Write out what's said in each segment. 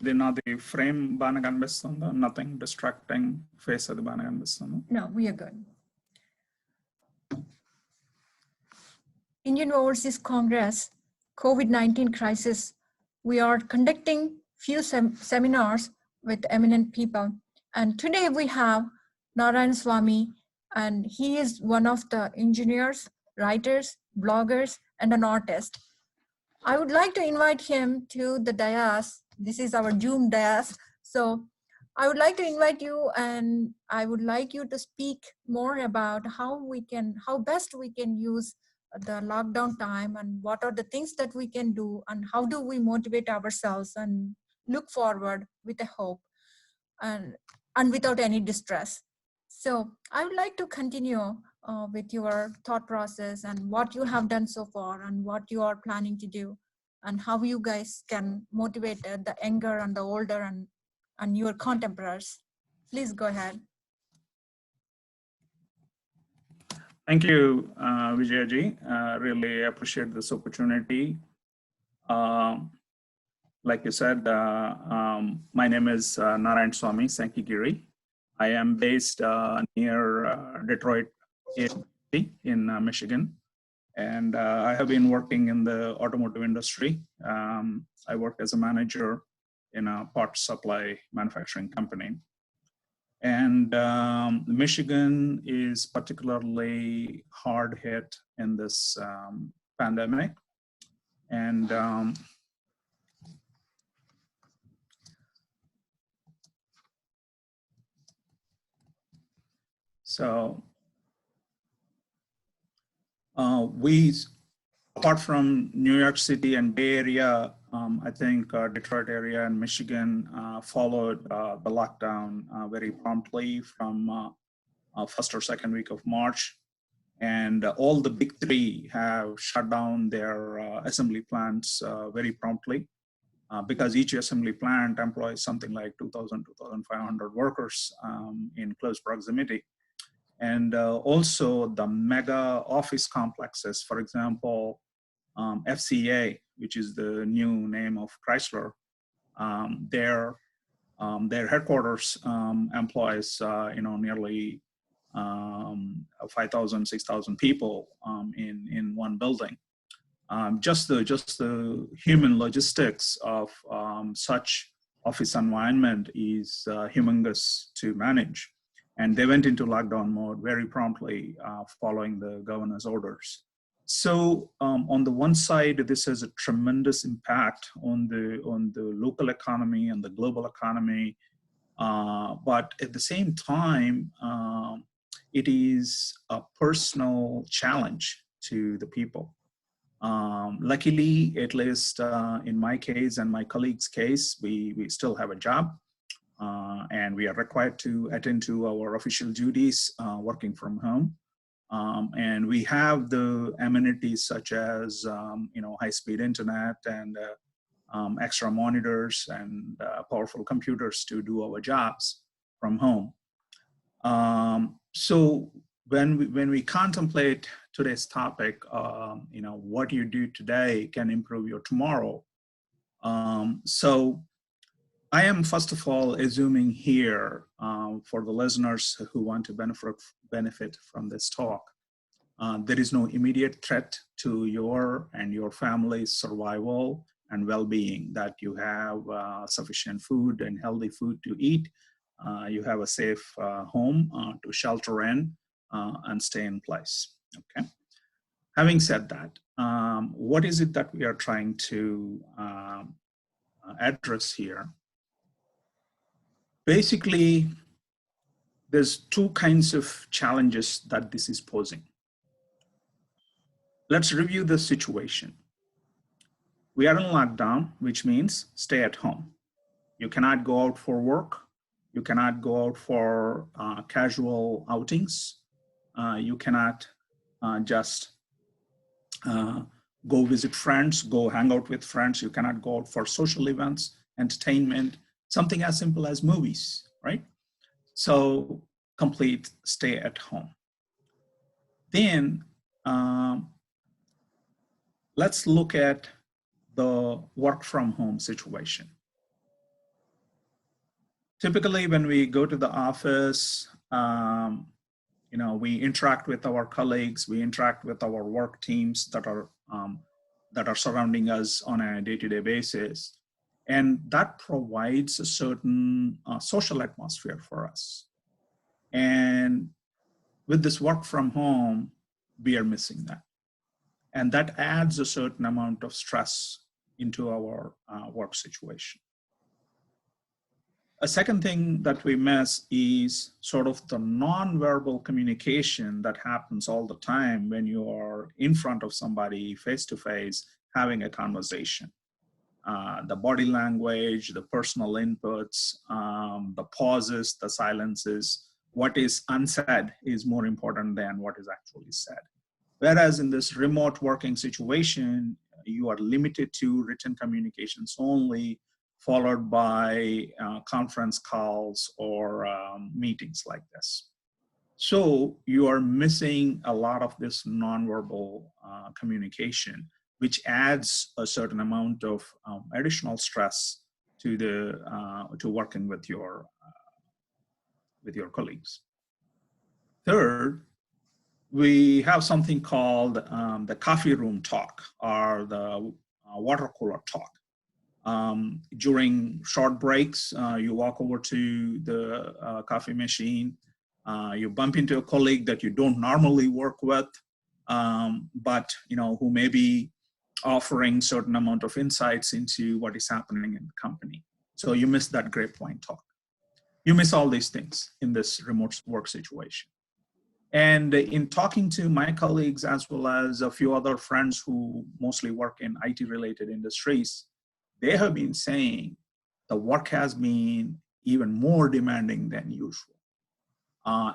ఇది నాది ఫ్రేమ్ బాగా కనిపిస్తుందా? నథింగ్ డిస్ట్రాక్టింగ్ ఫేస్ అది బాగా కనిపిస్తుందా? No, we are good. Indian Overseas Congress, COVID-19 crisis. We are conducting few seminars with eminent people. And today we have Narayan Swami, and he is one of the engineers, writers, bloggers, and an artist. I would like to invite him to the dais. This is our Zoom dais. So I would like to invite you, and I would like you to speak more about how best we can use the lockdown time, and what are the things that we can do, and how do we motivate ourselves and look forward with a hope and without any distress. So I would like to continue with your thought process and what you have done so far and what you are planning to do and how you guys can motivate the younger and the older and your contemporaries. Please go ahead. Thank you, Vijaya ji. Really appreciate this opportunity. Like you said, my name is Narayan Swami Sankigiri. I am based near Detroit in Michigan, and I have been working in the automotive industry. I work as a manager in a parts supply manufacturing company. And Michigan is particularly hard hit in this pandemic. And so we, apart from New York City and Bay Area, I think Detroit area and Michigan followed the lockdown very promptly from first or second week of March. And all the big three have shut down their assembly plants very promptly because each assembly plant employs something like 2,000, 2,500 workers in close proximity. And also the mega office complexes, for example, FCA, which is the new name of Chrysler, their headquarters employs nearly 5,000, 6,000 people in one building. Just the human logistics of such office environment is humongous to manage. And they went into lockdown mode very promptly following the governor's orders. So on the one side, this has a tremendous impact on the local economy and the global economy. But at the same time, it is a personal challenge to the people. Luckily, at least in my case and my colleagues' case, we still have a job. And we are required to attend to our official duties working from home. And we have the amenities such as high-speed internet and extra monitors and powerful computers to do our jobs from home. So when we contemplate today's topic, what you do today can improve your tomorrow. So I am, first of all, assuming here for the listeners who want to benefit from this talk, there is no immediate threat to your and your family's survival and well-being, that you have sufficient food and healthy food to eat, you have a safe home to shelter in and stay in place, okay? Having said that, what is it that we are trying to address here? Basically, there's two kinds of challenges that this is posing. Let's review the situation. We are in lockdown, which means stay at home. You cannot go out for work. You cannot go out for casual outings. You cannot just go visit friends, go hang out with friends. You cannot go out for social events, entertainment, something as simple as movies, right? So complete stay at home. Then let's look at the work from home situation. Typically, when we go to the office, we interact with our colleagues, we interact with our work teams that are surrounding us on a day-to-day basis. And that provides a certain social atmosphere for us. And with this work from home, we are missing that. And that adds a certain amount of stress into our work situation. A second thing that we miss is sort of the nonverbal communication that happens all the time when you are in front of somebody face-to-face having a conversation. The body language, the personal inputs, the pauses, the silences, what is unsaid is more important than what is actually said. Whereas in this remote working situation, you are limited to written communications only, followed by conference calls or meetings like this. So you are missing a lot of this nonverbal communication, which adds a certain amount of additional stress to working with your colleagues. Third, we have something called the coffee room talk or the water cooler talk. During short breaks, you walk over to the coffee machine, you bump into a colleague that you don't normally work with, but who may be offering certain amount of insights into what is happening in the company. So you miss that grapevine talk. You miss all these things in this remote work situation. And in talking to my colleagues, as well as a few other friends who mostly work in IT-related industries, they have been saying the work has been even more demanding than usual.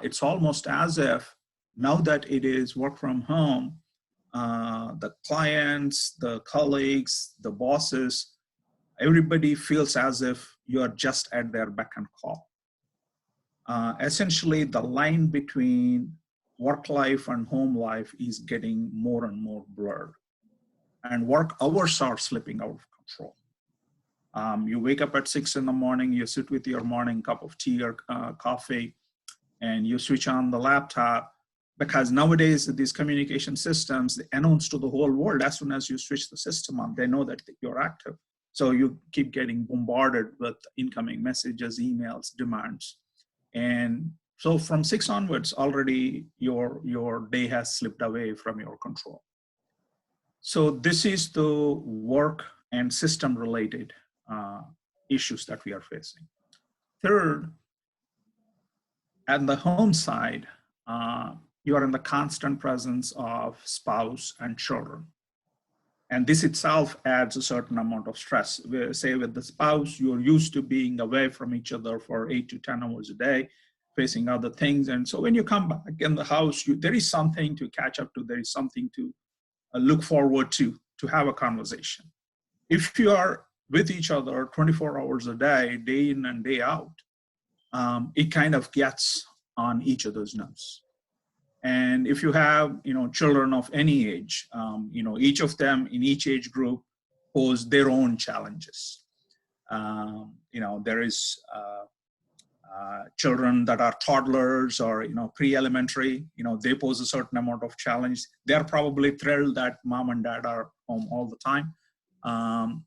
It's almost as if now that it is work from home, the clients, the colleagues, the bosses, everybody feels as if you are just at their beck and call. Essentially, the line between work life and home life is getting more and more blurred. And work hours are slipping out of control. You wake up at 6 in the morning, you sit with your morning cup of tea or coffee, and you switch on the laptop, because nowadays these communication systems, they announce to the whole world as soon as you switch the system on, they know that you're active. So you keep getting bombarded with incoming messages, emails, demands. And so from 6 onwards, already your day has slipped away from your control. So this is the work and system related issues that we are facing. Third, at the home side, you are in the constant presence of spouse and children. And this itself adds a certain amount of stress. Say with the spouse, you're used to being away from each other for 8 to 10 hours a day, facing other things. And so when you come back in the house, there is something to catch up to. There is something to look forward to have a conversation. If you are with each other 24 hours a day, day in and day out, it kind of gets on each other's nerves. And if you have, children of any age, each of them in each age group pose their own challenges. There is children that are toddlers or, pre-elementary, they pose a certain amount of challenge. They're probably thrilled that mom and dad are home all the time.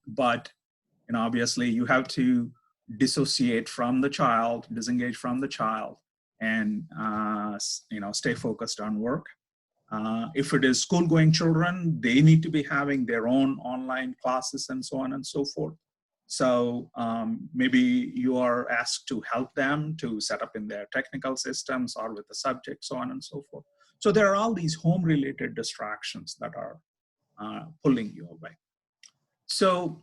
But, obviously you have to dissociate from the child, disengage from the child, and stay focused on work. If it is school-going children, they need to be having their own online classes and so on and so forth. So maybe you are asked to help them to set up in their technical systems or with the subject, so on and so forth. So there are all these home-related distractions that are pulling you away. So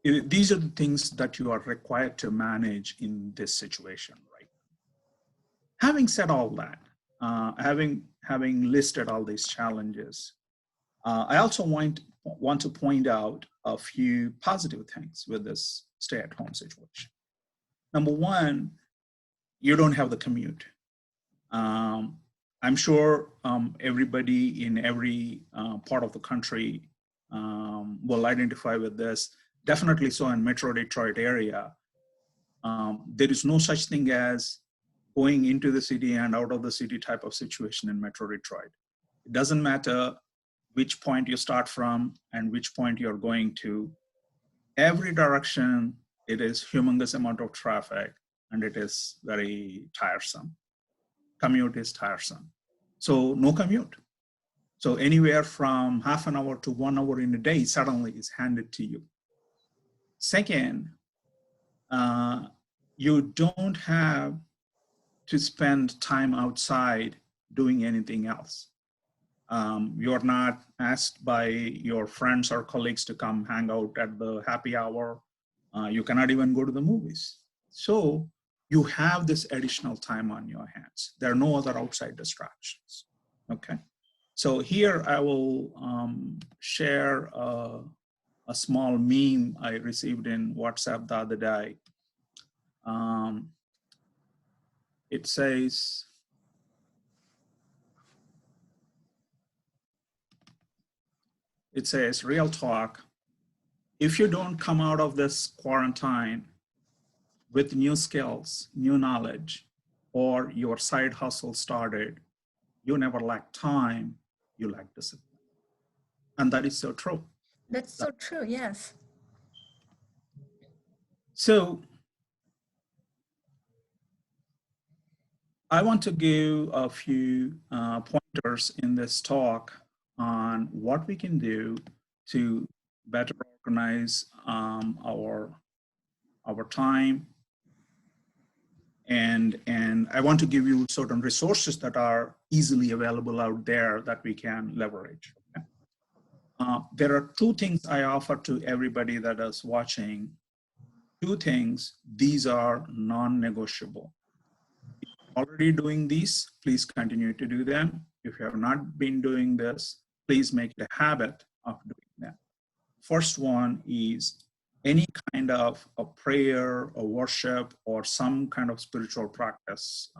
these are the things that you are required to manage in this situation, right? Having said all that, having listed all these challenges, I also want to point out a few positive things with this stay-at-home situation. Number one, you don't have the commute. I'm sure everybody in every part of the country will identify with this, definitely so in Metro Detroit area. There is no such thing as going into the city and out of the city type of situation in Metro Detroit. It doesn't matter which point you start from and which point you're going to. Every direction, it is humongous amount of traffic, and it is very tiresome. Commute is tiresome. So no commute. So anywhere from half an hour to 1 hour in a day suddenly is handed to you. Second, you don't have to spend time outside doing anything else. You're not asked by your friends or colleagues to come hang out at the happy hour. You cannot even go to the movies. So you have this additional time on your hands. There are no other outside distractions, okay? So here I will share a small meme I received in WhatsApp the other day. It says, real talk, if you don't come out of this quarantine with new skills, new knowledge, or your side hustle started, you never lack time, you lack discipline. And that is so true. That's so true, yes. So I want to give a few pointers in this talk on what we can do to better organize our time. And I want to give you certain resources that are easily available out there that we can leverage. Okay? There are two things I offer to everybody that is watching. Two things, these are non-negotiable. If you're already doing these, please continue to do them. If you have not been doing this, please make it a habit of doing them. First one is any kind of a prayer, a worship, or some kind of spiritual practice,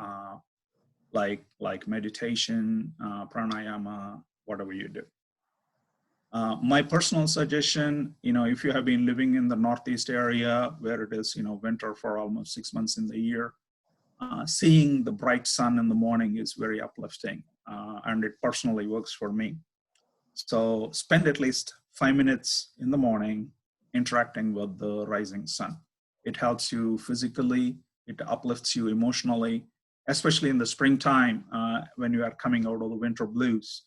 like meditation, pranayama, whatever you do. My personal suggestion, if you have been living in the Northeast area where it is, winter for almost 6 months in the year, seeing the bright sun in the morning is very uplifting, and it personally works for me. So spend at least 5 minutes in the morning interacting with the rising sun. It helps you physically, it uplifts you emotionally, especially in the springtime when you are coming out of the winter blues.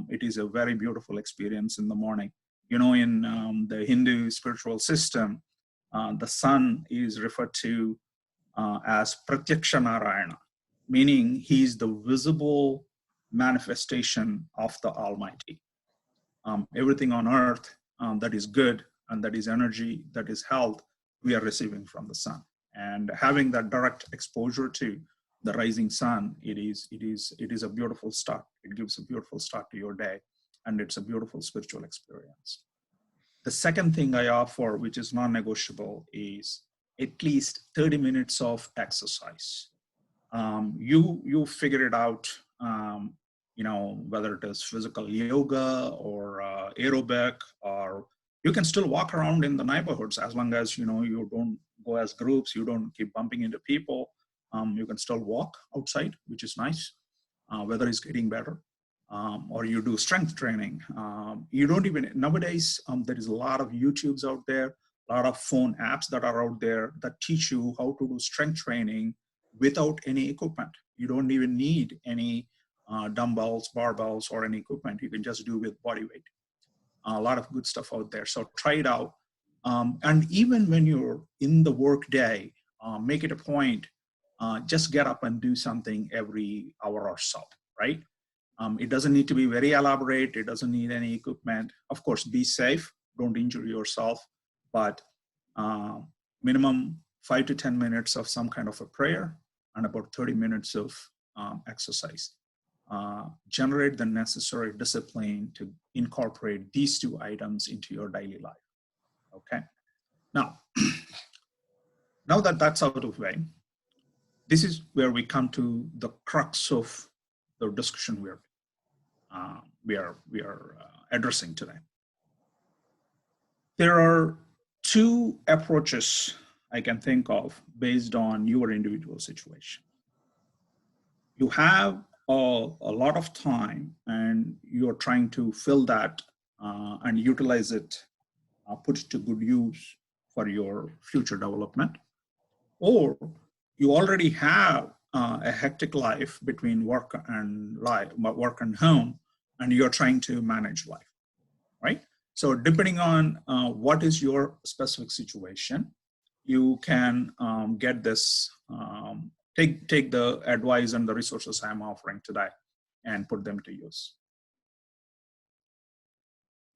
It is a very beautiful experience in the morning. In the Hindu spiritual system, the sun is referred to as Pratyaksha Narayana, meaning he's the visible manifestation of the Almighty. Everything on earth that is good and that is energy, that is health, we are receiving from the sun. And having that direct exposure to the rising sun, it is a beautiful start. It gives a beautiful start to your day, and it's a beautiful spiritual experience. The second thing I offer, which is non-negotiable, is at least 30 minutes of exercise. You figure it out, whether it is physical yoga or aerobic, or you can still walk around in the neighborhoods as long as, you don't go as groups, you don't keep bumping into people. You can still walk outside, which is nice. Weather is getting better. Or you do strength training. You don't even, nowadays, there is a lot of YouTubes out there, a lot of phone apps that are out there that teach you how to do strength training without any equipment. You don't even need any dumbbells, barbells, or any equipment. You can just do with body weight. A lot of good stuff out there. So try it out. And even when you're in the work day, make it a point, just get up and do something every hour or so, right? It doesn't need to be very elaborate. It doesn't need any equipment. Of course, be safe. Don't injure yourself. But minimum 5 to 10 minutes of some kind of a prayer and about 30 minutes of exercise. Generate the necessary discipline to incorporate these two items into your daily life. Okay. Now that that's out of the way, this is where we come to the crux of the discussion we are addressing today. There are two approaches I can think of based on your individual situation. You have a lot of time and you're trying to fill that and utilize it, put it to good use for your future development. Or you already have a hectic life between work and home, and you're trying to manage life, right? So depending on what is your specific situation, you can get this, take the advice and the resources I'm offering today and put them to use.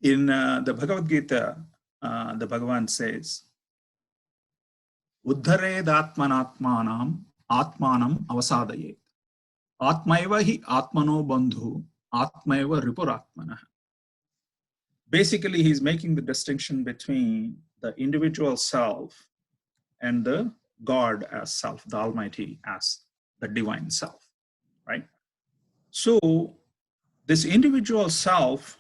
In the Bhagavad Gita, the Bhagavan says, Uddhared atmanatmanam atmanam avasadayet. Atmaiva hi atmano bandhu atmaiva ripuratmanah. Basically, he's making the distinction between the individual self and the God as self, the Almighty as the divine self, right? So this individual self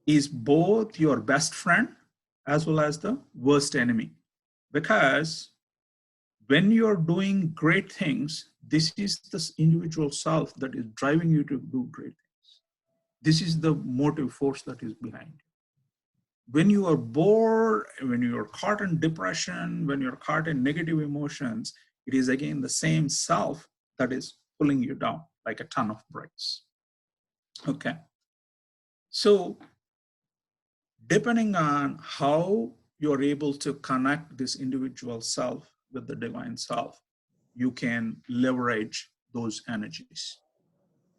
is both your best friend as well as the worst enemy, because when you're doing great things, this is the individual self that is driving you to do great things. This is the motive force that is behind it. When you are bored, when you are caught in depression, when you're caught in negative emotions, it is again the same self that is pulling you down like a ton of bricks. Okay. So depending on how you're able to connect this individual self with the divine self, you can leverage those energies.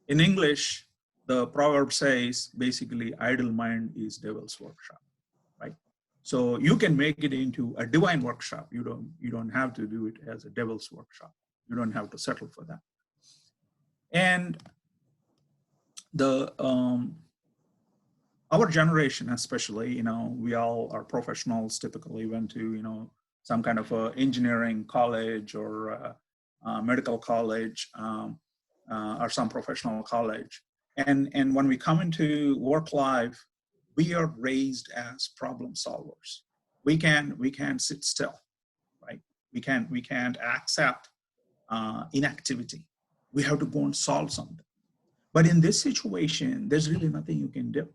In English, the proverb says basically idle mind is devil's workshop, right? So you can make it into a divine workshop. You don't have to do it as a devil's workshop. You don't have to settle for that. And the our generation, especially, we all are professionals, typically went to, some kind of engineering college or medical college or some professional college. And when we come into work life, we are raised as problem solvers. We can't sit still, right? We can't accept inactivity. We have to go and solve something. But in this situation, there's really nothing you can do.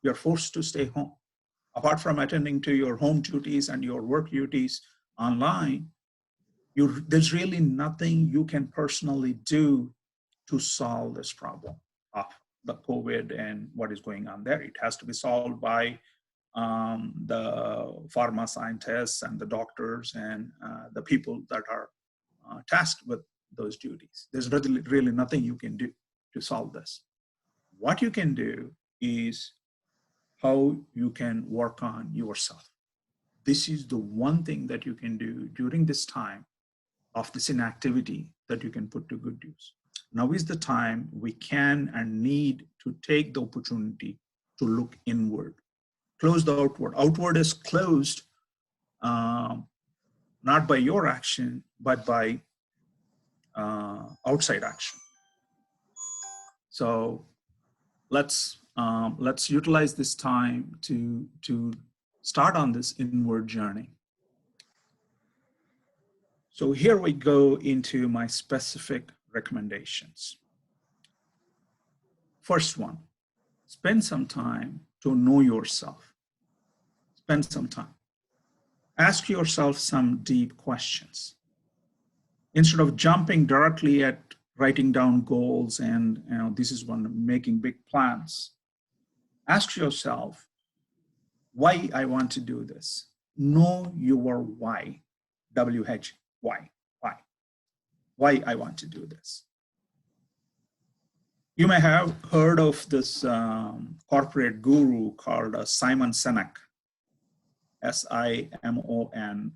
You're forced to stay home. Apart from attending to your home duties and your work duties online, there's really nothing you can personally do to solve this problem of the COVID and what is going on there. It has to be solved by the pharma scientists and the doctors and the people that are tasked with those duties. There's really nothing you can do to solve this. What you can do is how you can work on yourself. This is the one thing that you can do during this time of this inactivity that you can put to good use. Now is the time we can and need to take the opportunity to look inward. Close the outward. Outward is closed, not by your action, but by outside action. So let's utilize this time to start on this inward journey. So here we go into my specific recommendations. First one, spend some time to know yourself. Spend some time. Ask yourself some deep questions. Instead of jumping directly at writing down goals and this is one, making big plans, ask yourself why I want to do this. Know your why. WH, why I want to do this. You may have heard of this corporate guru called Simon Sinek, Simonsinek.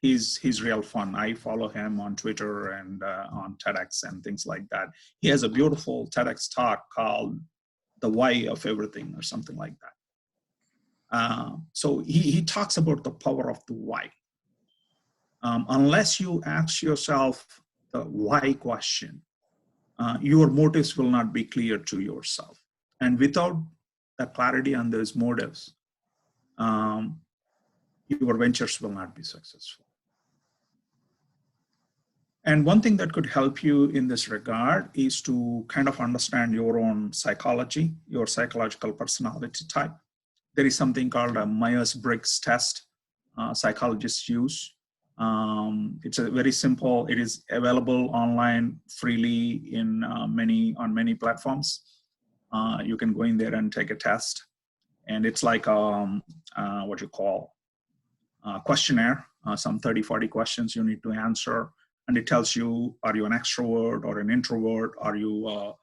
He's real fun. I follow him on Twitter and on TEDx and things like that. He has a beautiful TEDx talk called The Why of Everything or something like that. So he talks about the power of the why. Unless you ask yourself the why question, your motives will not be clear to yourself. And without the clarity on those motives, your ventures will not be successful. And one thing that could help you in this regard is to kind of understand your own psychology, your psychological personality type. There is something called a Myers-Briggs Test psychologists use. It's a very simple, it is available online freely on many platforms. You can go in there and take a test. And it's like what you call a questionnaire, some 30, 40 questions you need to answer. And it tells you, are you an extrovert or an introvert? Are you a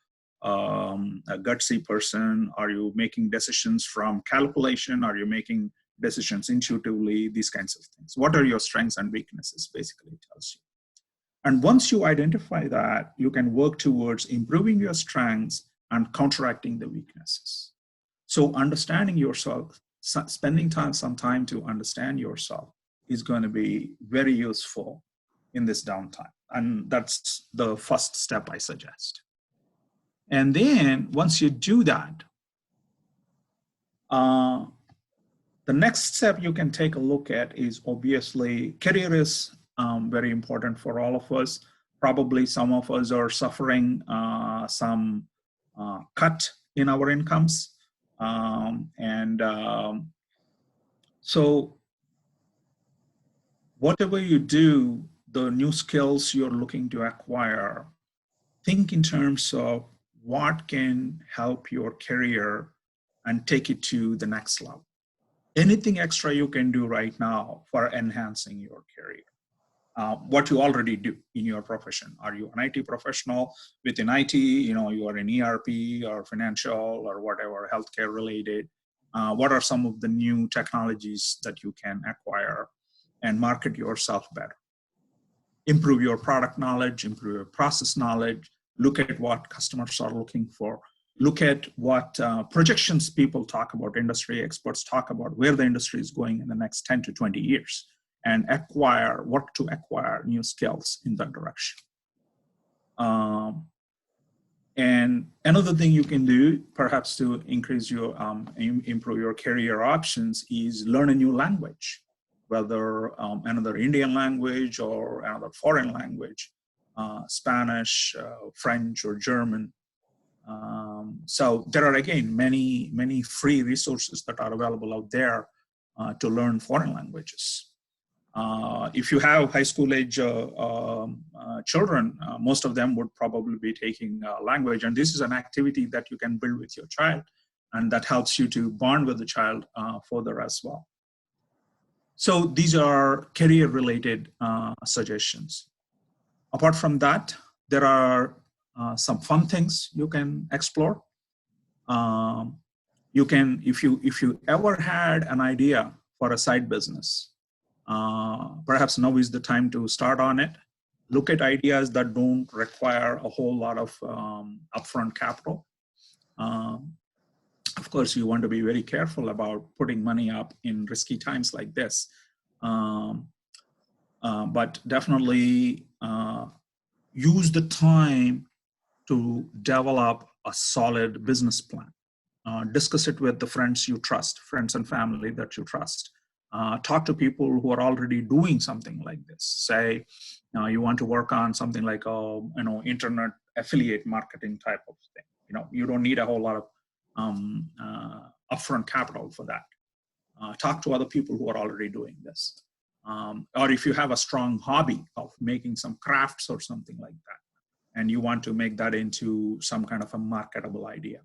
gutsy person? Are you making decisions from calculation? Are you making decisions intuitively? These kinds of things. What are your strengths and weaknesses, basically it tells you. And once you identify that, you can work towards improving your strengths and counteracting the weaknesses. So understanding yourself, spending some time to understand yourself is going to be very useful in this downtime. And that's the first step I suggest. And then once you do that, the next step you can take a look at is obviously career is very important for all of us. Probably some of us are suffering some cut in our incomes. So whatever you do, the new skills you're looking to acquire, think in terms of what can help your career and take it to the next level. Anything extra you can do right now for enhancing your career. What you already do in your profession. Are you an IT professional within IT? You are in ERP or financial or whatever, healthcare related. What are some of the new technologies that you can acquire and market yourself better? Improve your product knowledge, improve your process knowledge, look at what customers are looking for, look at what projections people talk about, industry experts talk about where the industry is going in the next 10 to 20 years, and work to acquire new skills in that direction. And another thing you can do, perhaps to increase your, improve your career options, is learn a new language, whether another Indian language or another foreign language, Spanish, French, or German. So there are, again, many free resources that are available out there to learn foreign languages. If you have high school age children, most of them would probably be taking language. And this is an activity that you can build with your child, and that helps you to bond with the child further as well. So these are career-related suggestions. Apart from that, there are some fun things you can explore. You can, if you ever had an idea for a side business, perhaps now is the time to start on it. Look at ideas that don't require a whole lot of upfront capital. Of course, you want to be very careful about putting money up in risky times like this. But definitely use the time to develop a solid business plan. Discuss it with the friends you trust, friends and family that you trust. Talk to people who are already doing something like this. Say, you want to work on something like internet affiliate marketing type of thing. You don't need a whole lot of upfront capital for that. Talk to other people who are already doing this. Or if you have a strong hobby of making some crafts or something like that, and you want to make that into some kind of a marketable idea,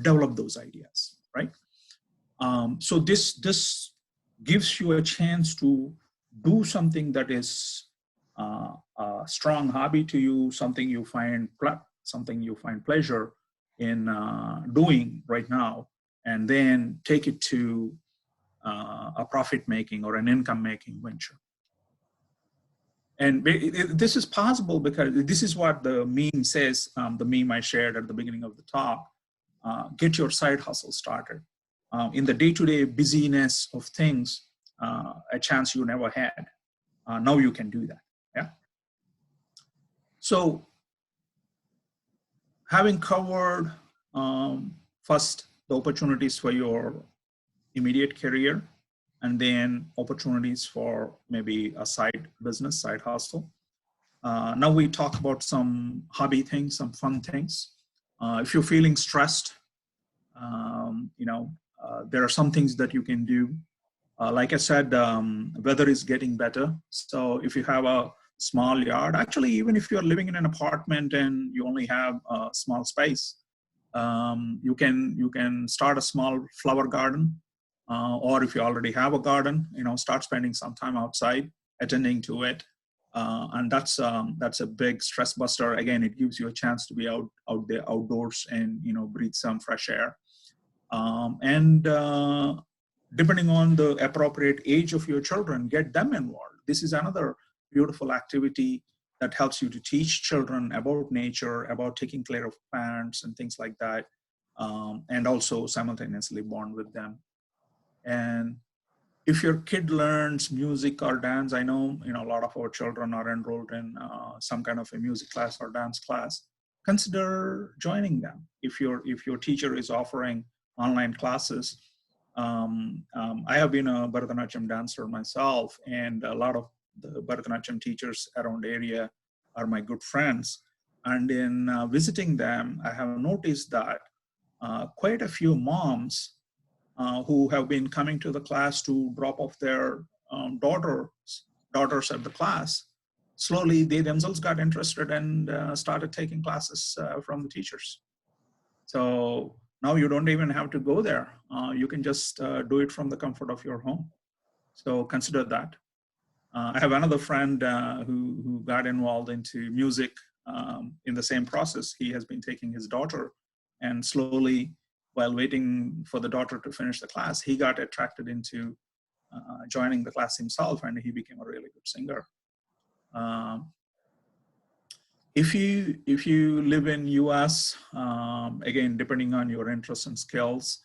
develop those ideas, right? So this gives you a chance to do something that is a strong hobby to you, something you find pleasure in doing right now, and then take it to a profit-making or an income-making venture. And this is possible because this is what the meme says, the meme I shared at the beginning of the talk. Get your side hustle started. In the day-to-day busyness of things, a chance you never had. Now you can do that, yeah? So having covered first the opportunities for your immediate career, and then opportunities for maybe a side business, side hustle. Now we talk about some hobby things, some fun things. If you're feeling stressed, there are some things that you can do. Like I said, weather is getting better. So if you have a small yard, actually, even if you're living in an apartment and you only have a small space, you can start a small flower garden, or if you already have a garden, start spending some time outside, attending to it, and that's a big stress buster. Again, it gives you a chance to be out there outdoors and breathe some fresh air. And depending on the appropriate age of your children, get them involved. This is another beautiful activity that helps you to teach children about nature, about taking care of plants and things like that, and also simultaneously bond with them. And if your kid learns music or dance, I know a lot of our children are enrolled in some kind of a music class or dance class. Consider joining them. If your teacher is offering online classes, I have been a Bharatanatyam dancer myself, and a lot of the Bharatanatyam teachers around the area are my good friends. And in visiting them, I have noticed that quite a few moms who have been coming to the class to drop off their daughters at the class, slowly they themselves got interested and started taking classes from the teachers. So now you don't even have to go there. You can just do it from the comfort of your home. So consider that. I have another friend who got involved into music in the same process. He has been taking his daughter, and slowly, while waiting for the daughter to finish the class, he got attracted into joining the class himself, and he became a really good singer. If you live in US, again, depending on your interests and skills,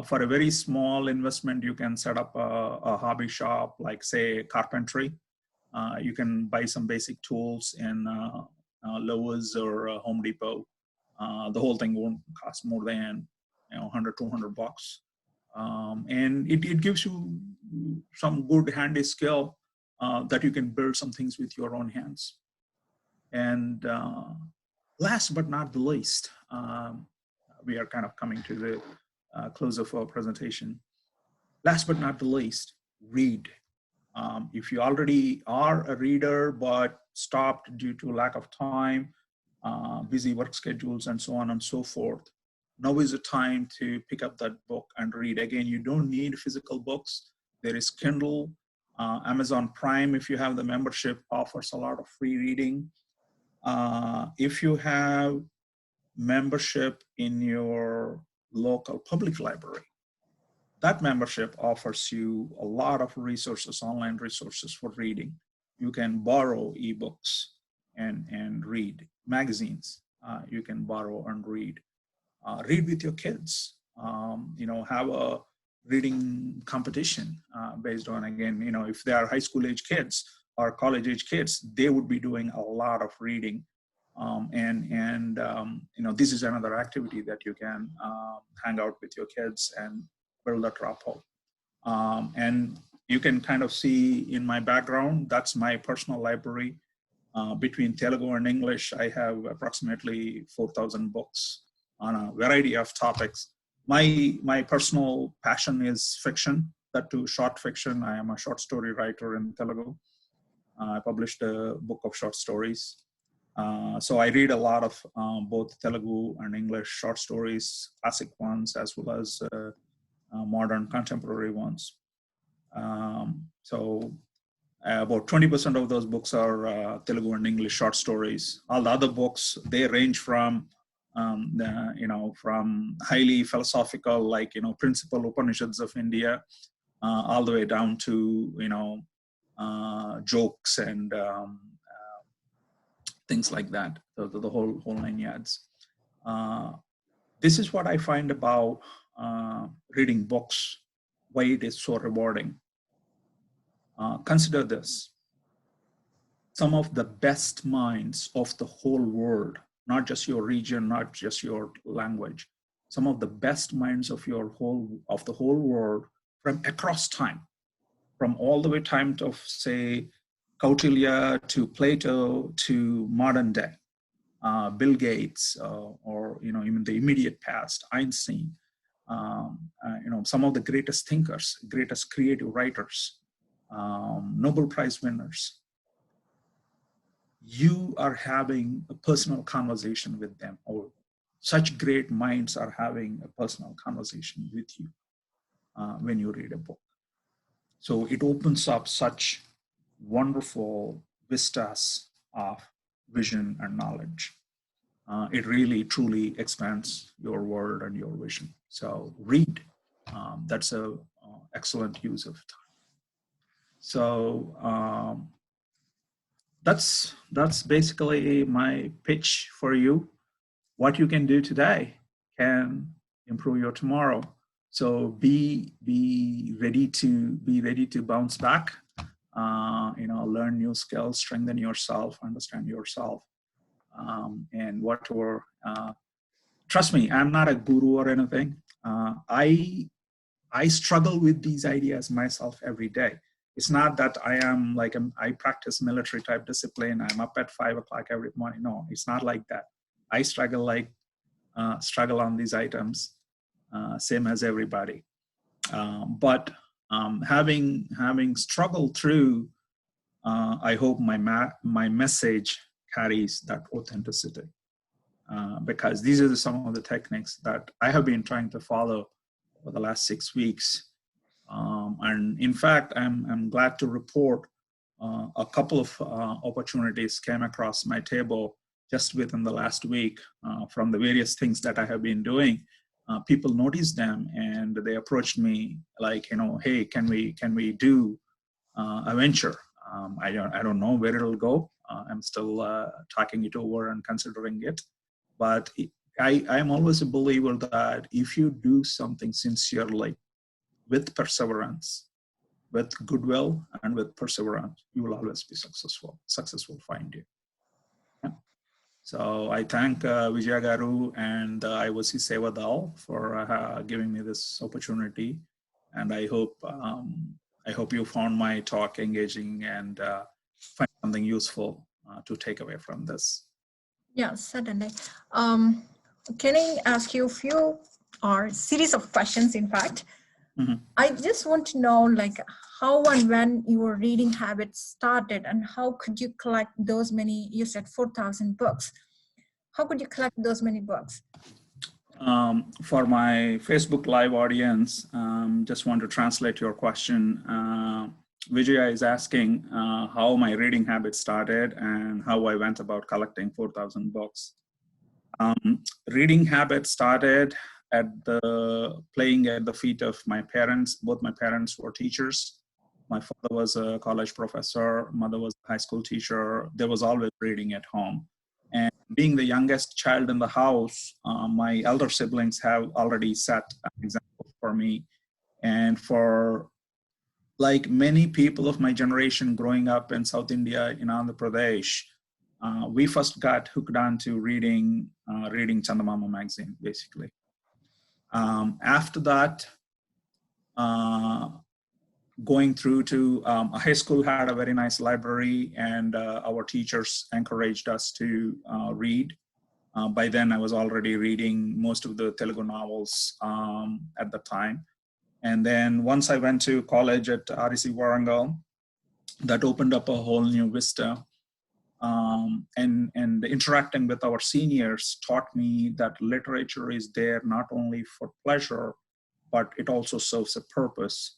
for a very small investment, you can set up a hobby shop, like say carpentry. You can buy some basic tools in Lowe's or Home Depot. The whole thing won't cost more than $100, $200. And it gives you some good handy skill that you can build some things with your own hands. And last but not the least, we are kind of coming to the close of our presentation. Last but not the least, read. If you already are a reader but stopped due to lack of time, busy work schedules, and so on and so forth, now is the time to pick up that book and read. Again, you don't need physical books. There is Kindle. Amazon Prime, if you have the membership, offers a lot of free reading. If you have membership in your local public library, that membership offers you a lot of resources, online resources for reading. You can borrow ebooks and read. Magazines, you can borrow and read. Read with your kids. Have a reading competition based on, again, if they are high school age kids or college age kids, they would be doing a lot of reading. This is another activity that you can hang out with your kids and build that rapport. And you can kind of see in my background, that's my personal library. Between Telugu and English, I have approximately 4,000 books on a variety of topics. My personal passion is fiction, that too short fiction. I am a short story writer in Telugu. I published a book of short stories. So I read a lot of both Telugu and English short stories, classic ones, as well as modern contemporary ones. So about 20% of those books are Telugu and English short stories. All the other books, they range from from highly philosophical, like principal Upanishads of India, all the way down to jokes and things like that. The whole nine yards. This is what I find about reading books, why it is so rewarding. Consider this. Some of the best minds of the whole world, not just your region, not just your language, some of the best minds of the whole world from across time, from all the way time of, say, Kautilya to Plato to modern day, Bill Gates, or even the immediate past, Einstein, some of the greatest thinkers, greatest creative writers, Nobel Prize winners. You are having a personal conversation with them, or such great minds are having a personal conversation with you when you read a book. So it opens up such wonderful vistas of vision and knowledge. It really, truly expands your world and your vision. So read. That's a excellent use of time. So that's basically my pitch for you. What you can do today can improve your tomorrow. So be ready to bounce back. Learn new skills, strengthen yourself, understand yourself, and whatever. Trust me, I'm not a guru or anything. I struggle with these ideas myself every day. It's not that I practice military type discipline. I'm up at 5 o'clock every morning. No, it's not like that. I struggle on these items, same as everybody. But having struggled through, I hope my message carries that authenticity, because these are some of the techniques that I have been trying to follow for the last 6 weeks. And in fact, I'm glad to report a couple of opportunities came across my table just within the last week from the various things that I have been doing. People noticed them and they approached me like, hey, can we do a venture? I don't know where it'll go. I'm still talking it over and considering it. But I'm always a believer that if you do something sincerely, with perseverance, with goodwill, and with perseverance, you will always be successful. Success will find you. Yeah. So I thank Vijaya Garu and IOC Seva for giving me this opportunity. And I hope you found my talk engaging and find something useful to take away from this. Yeah, certainly. Can I ask you a few or series of questions, in fact? Mm-hmm. I just want to know, how and when your reading habit started, and how could you collect those many? You said 4,000 books. How could you collect those many books? For my Facebook Live audience, just want to translate your question. Vijaya is asking how my reading habit started and how I went about collecting 4,000 books. Reading habit started playing at the feet of my parents. Both my parents were teachers. My father was a college professor. Mother was a high school teacher. There was always reading at home. And being the youngest child in the house, my elder siblings have already set an example for me. And for like many people of my generation growing up in South India, in Andhra Pradesh, we first got hooked on to reading Chandamama magazine, basically. After that, going through to high school had a very nice library, and our teachers encouraged us to read. By then, I was already reading most of the Telugu novels at the time. And then once I went to college at REC Warangal, that opened up a whole new vista. And interacting with our seniors taught me that literature is there not only for pleasure, but it also serves a purpose.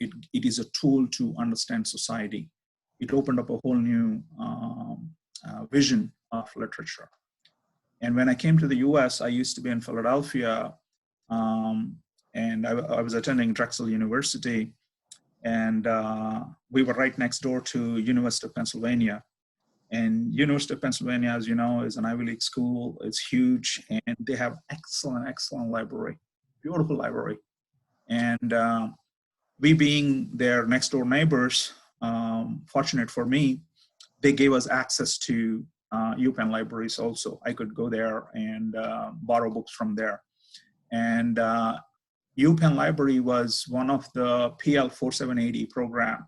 It is a tool to understand society. It opened up a whole new vision of literature. And when I came to the US, I used to be in Philadelphia, and I was attending Drexel University, and we were right next door to University of Pennsylvania. And University of Pennsylvania, as you know, is an Ivy League school. It's huge, and they have excellent library, beautiful library. And we being their next door neighbors, fortunate for me, they gave us access to UPenn libraries also. I could go there and borrow books from there. And UPenn Library was one of the PL 4780 program,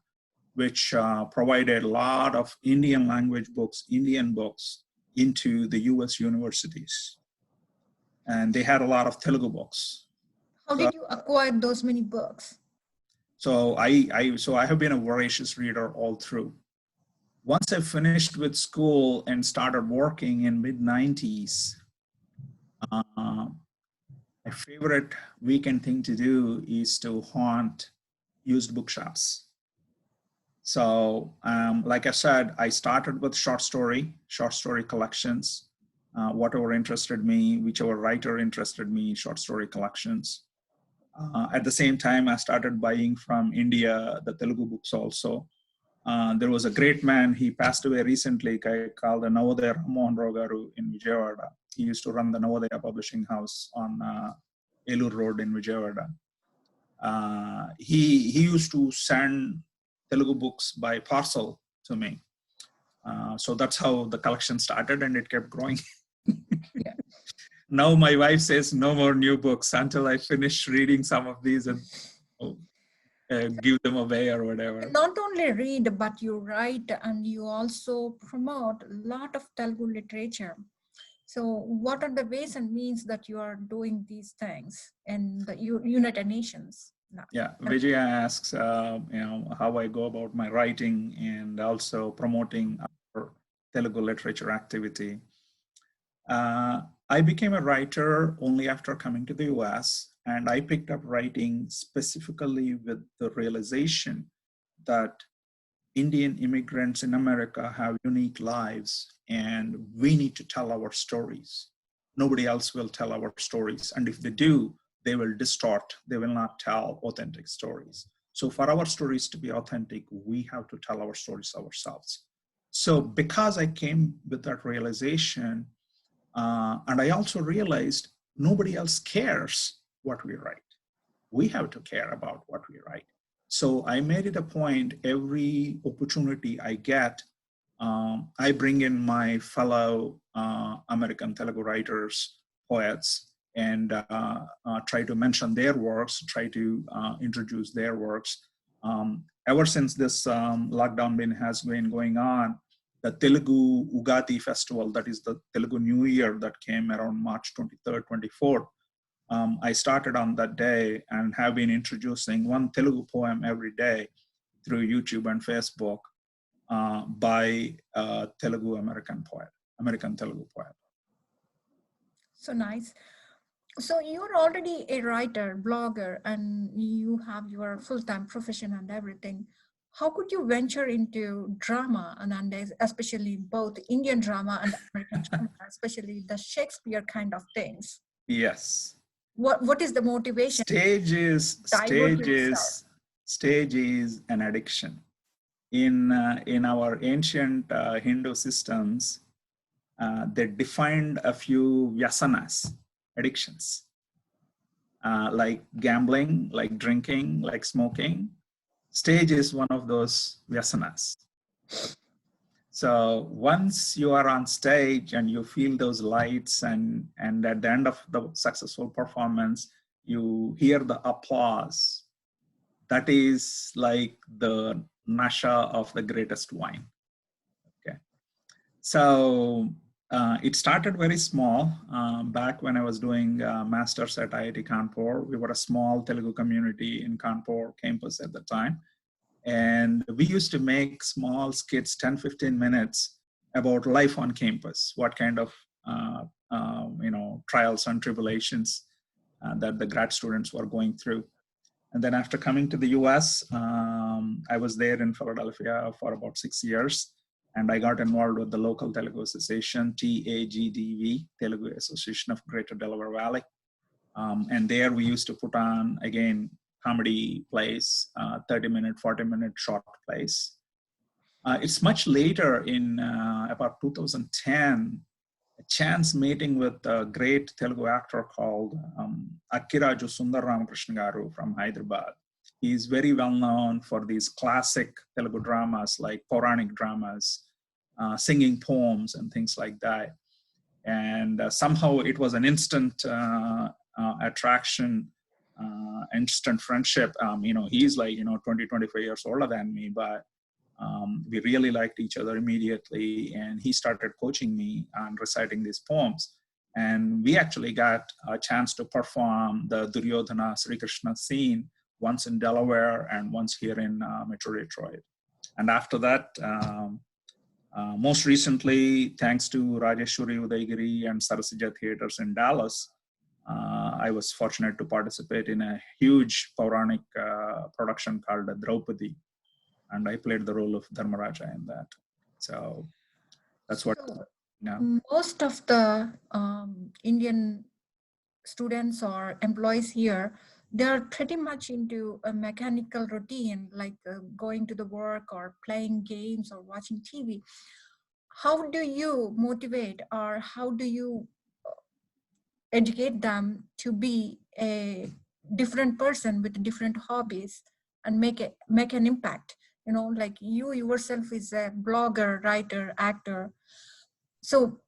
which provided a lot of Indian language books, Indian books into the US universities. And they had a lot of Telugu books. How did you acquire those many books? So I have been a voracious reader all through. Once I finished with school and started working in mid-90s, my favorite weekend thing to do is to haunt used bookshops. So, like I said, I started with short story collections, whatever interested me, whichever writer interested me, short story collections. At the same time, I started buying from India, the Telugu books also. There was a great man, he passed away recently, called Navodaya Rammohan Garu in Vijaya. He used to run the Navodaya Publishing House on Elur Road in Vijaya. He used to send Telugu books by parcel to me. So that's how the collection started, and it kept growing. Yeah. Now my wife says no more new books until I finish reading some of these and give them away or whatever. Not only read, but you write and you also promote a lot of Telugu literature. So what are the ways and means that you are doing these things in the United Nations? Yeah, Vijaya asks, how I go about my writing and also promoting our Telugu literature activity. I became a writer only after coming to the US, and I picked up writing specifically with the realization that Indian immigrants in America have unique lives, and we need to tell our stories. Nobody else will tell our stories, and if they do, they will distort, they will not tell authentic stories. So for our stories to be authentic, we have to tell our stories ourselves. So because I came with that realization, and I also realized nobody else cares what we write. We have to care about what we write. So I made it a point, every opportunity I get, I bring in my fellow American Telugu writers, poets, and try to mention their works, try to introduce their works. Ever since this lockdown has been going on, the Telugu Ugadi festival, that is the Telugu New Year that came around March 23rd, 24th, I started on that day and have been introducing one Telugu poem every day through YouTube and Facebook by a Telugu American Telugu poet. So nice. So you're already a writer, blogger, and you have your full-time profession and everything. How could you venture into drama, and especially both Indian drama and American drama, especially the Shakespeare kind of things? Yes. What is the motivation? Stage is an addiction. In our ancient Hindu systems, they defined a few vyasanas, addictions, like gambling, like drinking, like smoking. Stage is one of those vyasanas. So once you are on stage and you feel those lights, and at the end of the successful performance, you hear the applause, that is like the nasha of the greatest wine. Okay. So it started very small. Back when I was doing masters at IIT Kanpur, we were a small Telugu community in Kanpur campus at the time. And we used to make small skits, 10, 15 minutes, about life on campus, what kind of trials and tribulations that the grad students were going through. And then after coming to the US, I was there in Philadelphia for about 6 years. And I got involved with the local Telugu association, TAGDV, Telugu Association of Greater Delaware Valley. And there we used to put on, again, comedy plays, 30-minute, 40-minute short plays. It's much later in about 2010, a chance meeting with a great Telugu actor called Akkiraju Sundar Ramakrishna Garu from Hyderabad. He's very well known for these classic Telugu dramas like Puranic dramas, singing poems and things like that. And somehow it was an instant attraction instant friendship. He's like, 20, 25 years older than me, but we really liked each other immediately. And he started coaching me on reciting these poems. And we actually got a chance to perform the Duryodhana Sri Krishna scene once in Delaware and once here in Metro Detroit. And after that, most recently, thanks to Rajeshwari Udaigiri and Sarasija Theaters in Dallas, I was fortunate to participate in a huge Puranic production called Draupadi. And I played the role of Dharmaraja in that. So that's what, Most of the Indian students or employees here, they're pretty much into a mechanical routine, like going to the work or playing games or watching TV. How do you motivate, or how do you educate them to be a different person with different hobbies and make an impact? Like you yourself is a blogger, writer, actor. So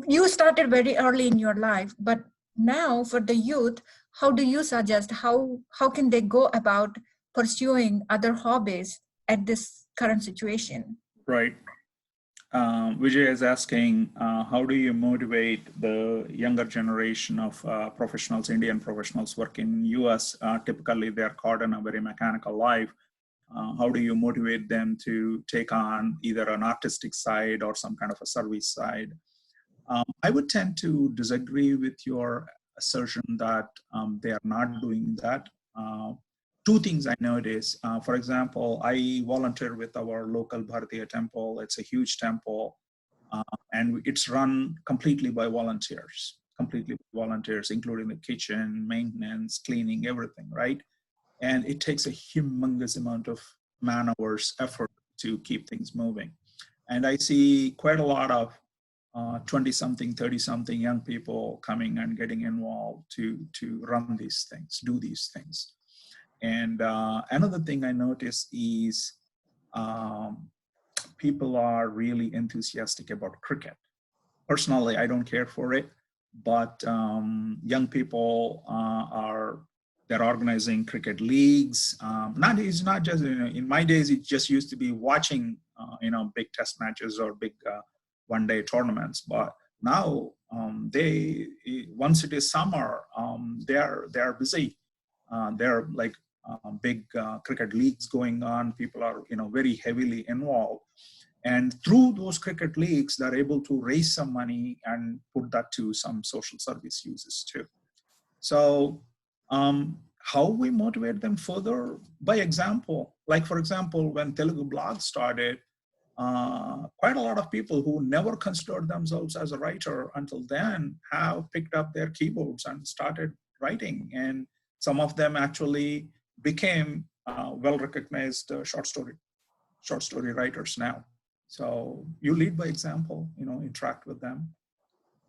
you started very early in your life, but now for the youth, how do you suggest, how can they go about pursuing other hobbies at this current situation? Right. Vijaya is asking, how do you motivate the younger generation of professionals, Indian professionals working in US? Typically, they're caught in a very mechanical life. How do you motivate them to take on either an artistic side or some kind of a service side? I would tend to disagree with your assertion that they are not doing that. Two things I notice. For example, I volunteer with our local Bharatiya temple. It's a huge temple, and it's run completely by volunteers, including the kitchen, maintenance, cleaning, everything, right? And it takes a humongous amount of man-hours effort to keep things moving. And I see quite a lot of 20-something, 30-something young people coming and getting involved to run these things, do these things. And another thing I notice is people are really enthusiastic about cricket. Personally, I don't care for it, but young people they're organizing cricket leagues. It's not just, in my days, it just used to be watching, big test matches or big one-day tournaments. But now once it is summer, they're busy. There are like big cricket leagues going on. People are, very heavily involved. And through those cricket leagues, they're able to raise some money and put that to some social service uses too. So how we motivate them further? By example. Like, for example, when Telugu blog started, quite a lot of people who never considered themselves as a writer until then have picked up their keyboards and started writing. And some of them actually became well-recognized short story writers now. So you lead by example, interact with them.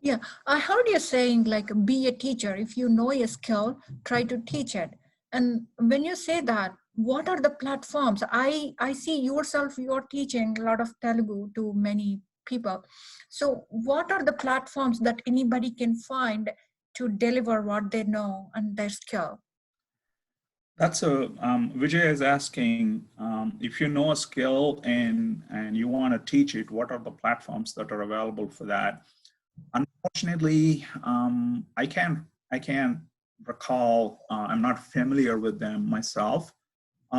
Yeah, I heard you saying like be a teacher. If you know a skill, try to teach it. And when you say that, what are the platforms? I see yourself, you're teaching a lot of Telugu to many people. So what are the platforms that anybody can find to deliver what they know and their skill? That's Vijay is asking, if you know a skill and you want to teach it, what are the platforms that are available for that? Unfortunately, I can't recall. I'm not familiar with them myself.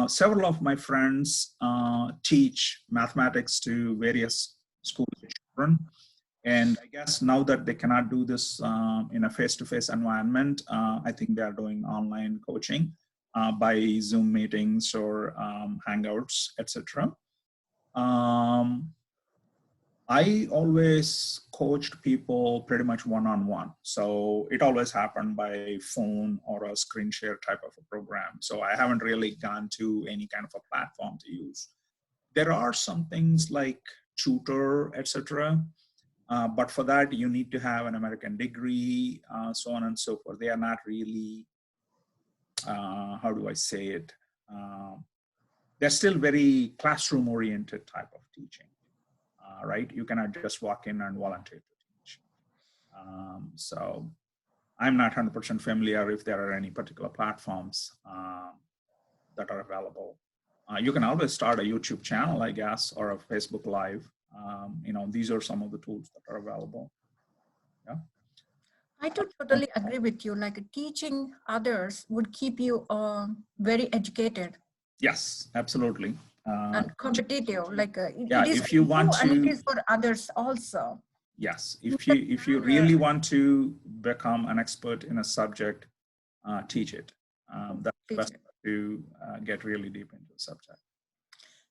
Several of my friends teach mathematics to various school children. And I guess now that they cannot do this in a face-to-face environment, I think they are doing online coaching by Zoom meetings or Hangouts, etc. I always coached people pretty much one-on-one. So it always happened by phone or a screen share type of a program. So I haven't really gone to any kind of a platform to use. There are some things like Tutor, etc. But for that, you need to have an American degree, so on and so forth. They are not really, how do I say it? They're still very classroom-oriented type of teaching. Right? You cannot just walk in and volunteer to teach. So I'm not 100% familiar if there are any particular platforms that are available. You can always start a YouTube channel, I guess, or a Facebook Live. These are some of the tools that are available. Yeah. I do totally agree with you. Like teaching others would keep you very educated. Yes, absolutely. And competitive. Like yeah, it is if you want to, and it is for others also. Yes, if you really want to become an expert in a subject, teach it. That's the best way to get really deep into the subject.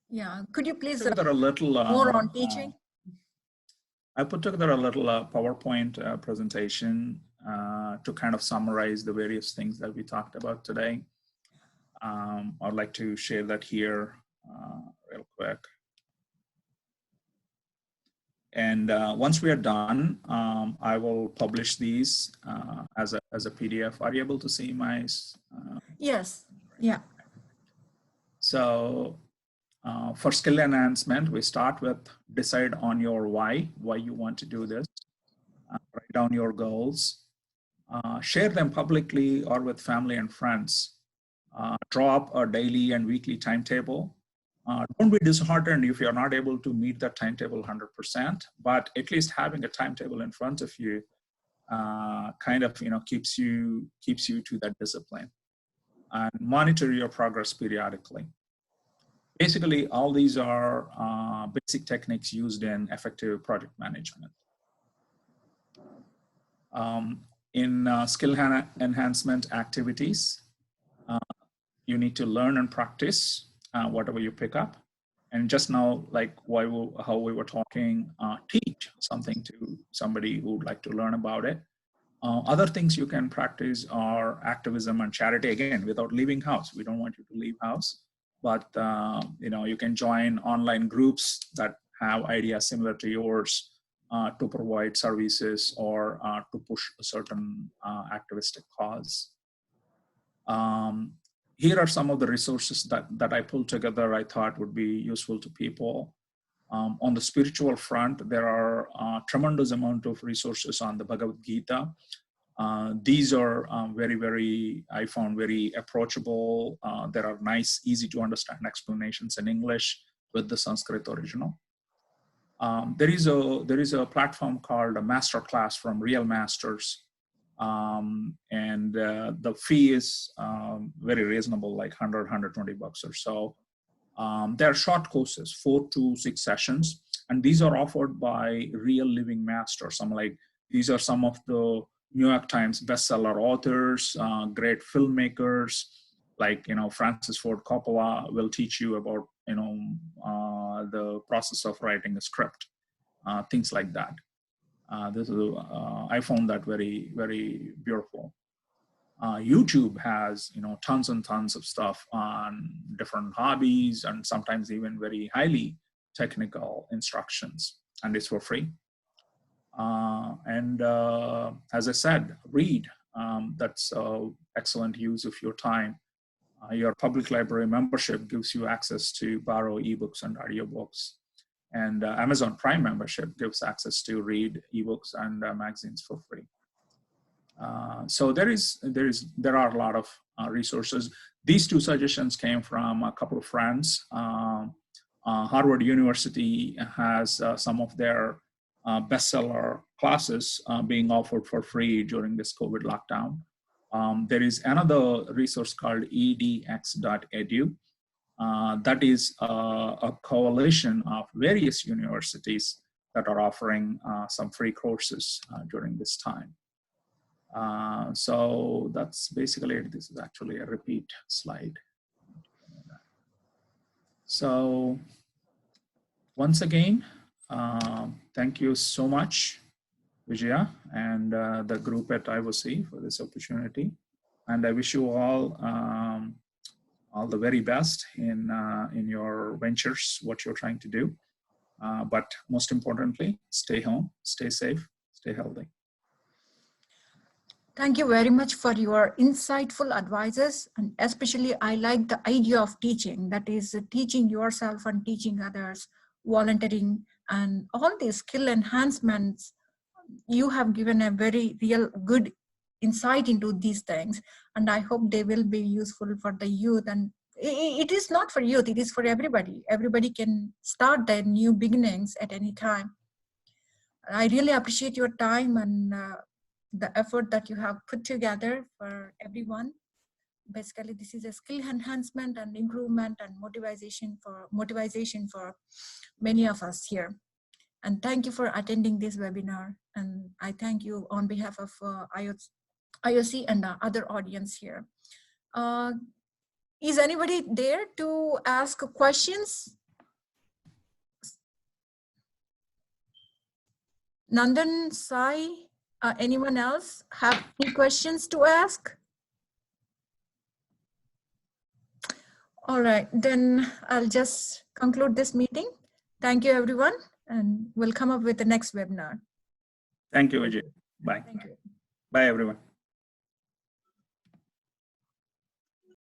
Yeah, could you please put together a little more on teaching? I put together a little PowerPoint presentation to kind of summarize the various things that we talked about today. I'd like to share that here real quick. And once we are done, I will publish these as a PDF. Are you able to see my? Yes. Yeah. So for skill enhancement, we start with decide on your why you want to do this. Write down your goals. Share them publicly or with family and friends. Draw up a daily and weekly timetable. Don't be disheartened if you're not able to meet that timetable 100%, but at least having a timetable in front of you kind of keeps you to that discipline. And monitor your progress periodically. Basically, all these are basic techniques used in effective project management. In skill enhancement activities, you need to learn and practice whatever you pick up. And just now, like how we were talking, teach something to somebody who would like to learn about it. Other things you can practice are activism and charity, again, without leaving house. We don't want you to leave house, but you can join online groups that have ideas similar to yours to provide services or to push a certain activistic cause. Here are some of the resources that I pulled together I thought would be useful to people. On the spiritual front, there are a tremendous amount of resources on the Bhagavad Gita. These are I found very approachable. There are nice, easy to understand explanations in English with the Sanskrit original. There is a platform called a Masterclass from Real Masters. And the fee is very reasonable, like $100, $120 or so. They're short courses, 4 to 6 sessions, and these are offered by real living masters. These are some of the New York Times bestseller authors, great filmmakers, like Francis Ford Coppola will teach you about the process of writing a script, things like that. I found that very, very beautiful. YouTube has tons and tons of stuff on different hobbies and sometimes even very highly technical instructions, and it's for free. As I said, read. That's excellent use of your time. Your public library membership gives you access to borrow ebooks and audiobooks. And Amazon Prime membership gives access to read ebooks and magazines for free. So there are a lot of resources. These 2 suggestions came from a couple of friends. Harvard University has some of their bestseller classes being offered for free during this COVID lockdown. There is another resource called edx.edu. That is a coalition of various universities that are offering some free courses during this time. So that's basically it. This is actually a repeat slide. So once again, thank you so much, Vijaya, and the group at IVOC for this opportunity. And I wish you all the very best in your ventures, what you're trying to do. But most importantly, stay home, stay safe, stay healthy. Thank you very much for your insightful advices. And especially, I like the idea of teaching, that is teaching yourself and teaching others, volunteering, and all these skill enhancements. You have given a very real good insight into these things, and I hope they will be useful for the youth. And it is not for youth, it is for everybody. Everybody can start their new beginnings at any time. I really appreciate your time and the effort that you have put together for everyone. Basically, this is a skill enhancement and improvement and motivation for many of us here. And thank you for attending this webinar. And I thank you on behalf of IOC and the other audience here. Is anybody there to ask questions? Nandan, Sai, anyone else have any questions to ask? All right, then I'll just conclude this meeting. Thank you, everyone, and we'll come up with the next webinar. Thank you, Vijay. Bye. Thank you. Bye, everyone.